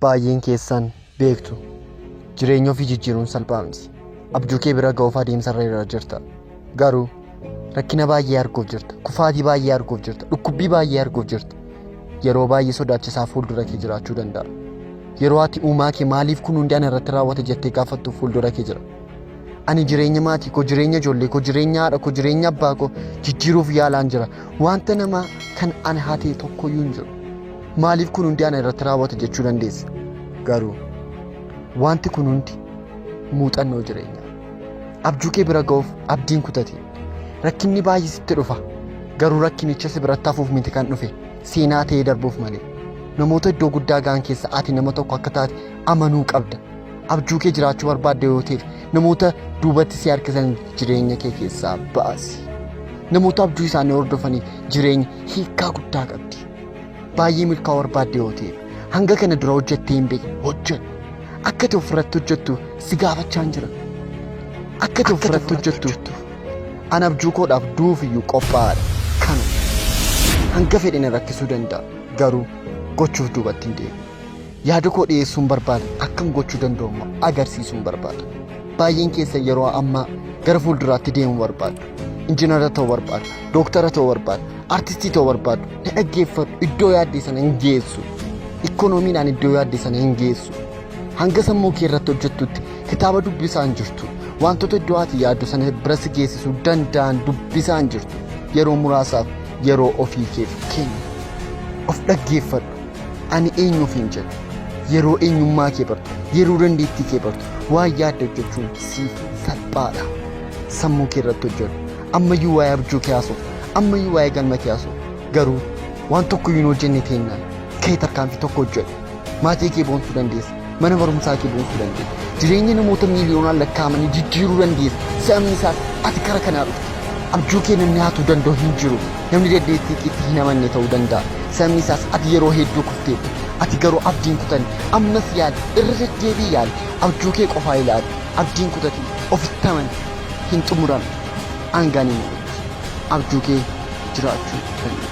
baay'een keessan beektu jireenya ofii jijjiiruun salphaa miti. Abjuu kee bira ga'uuf adeemsarra irra jirta. Garuu rakkina baay'ee arguuf jirta. Kufaatii baay'ee arguuf jirta. Dhukkubbii baay'ee arguuf jirta. Yeroo baay'ee sodaachisaa fuuldura kee jiraachuu danda'a. Yeroo ati uumaa kee maaliif kun hundi ana irratti raawwate jettee gaafattu fuuldura kee jira. Ani jireenya maatii koo, jireenya ijoollee koo, jireenya haadha koo, jireenya abbaa koo jijjiiruuf yaalaan jira. Wanta namaa kan ani hatee tokkoyyuu hin jiru. Maaliif kun hundi ana irratti raawwate jechuu dandeessa. Garuu wanti kun hundi muuxannoo jireenyaa. Abjuu kee bira ga'uuf abdiin kutate. Rakkinni baay'ee sitti dhufa. Garuu rakkinicha si biratti hafuuf miti kan dhufe. Seenaa ta'ee darbuuf malee. Namoota iddoo guddaa ga'an keessa ati nama tokko akka taate amanuu qabda. Abjuu kee jiraachuu barbaadde yoo ta'e namoota duubatti si harkisan jireenya kee keessaa baasi. Namoota abjuu isaanii hordofanii jireenya hiikaa guddaa qabdi. Baay'ee milkaa'uu barbaadde yoo ta'e hanga kana dura hojjettee hin beekne hojjedhu. Akka ati ofirratti hojjettu si gaafachaa hin jira. Akka ati ofirratti hojjettu ani abjuu koodhaaf duufiyyuu qophaa'aadha. Kana hanga fedhe na rakkisuu danda'a. Garuu gochuuf duubatti hin deemu. Yaada koo dhiyeessuun barbaada. Akkam gochuu danda'u agarsiisuun barbaada. Baay'een keessa yeroo ammaa gara fuulduraatti deemuu barbaadu. Injiinara ta'uu barbaadu. Dooktara ta'uu barbaadu. Artistii ta'uu barbaadu. Na dhaggeeffadhu. Iddoo yaadde sana hin geessu. Ikoonomiidhaan iddoo yaadde sana hin geessu. Hanga sammuu kee irratti hojjettutti kitaaba dubbisaa hin jirtu. Wantoota iddoo ati yaaddu sana bira si geessisuu danda'an dubbisaa hin jirtu. Yeroo muraasaaf yeroo ofii keef kenni. Of dhaggeeffadhu. Ani eenyuuf hin jedhu. Yeroo eenyummaa kee bartu, yeroo dandeettii kee bartu, waan yaadda hojjechuun siif salphaadha. Sammuu kee irratti hojjedhu. Ammayyuu waa'ee abjuu kee haasa'u, ammayyuu waa'ee galma kee haasa'u. Garuu waan tokkoyyuu hin hojjenne teennaan kee tarkaanfii tokko hojjedhu. Maatii kee boonsuu dandeessa. Mana barumsaa kee boonsuu dandeessa. Jireenya namoota miiliyoonaan lakkaa'amanii jijjiiruu dandeessa. Sababni isaas ati kara kanaa dhufte. Abjuu kee namni haatuu danda'u hin jiru. Namni dandeettii keetti hin amanne ta'uu danda'a. Sababni isaas ati yeroo hedduu kufteetta. Ati garuu abdiin kutan ammas yaada irra deddeebii yaada. Abjuu kee qofaa ilaali. Abdiin kutati ofitti amani hin xumuran. Aangaan hin abjuu kee jiraachuu danda'a.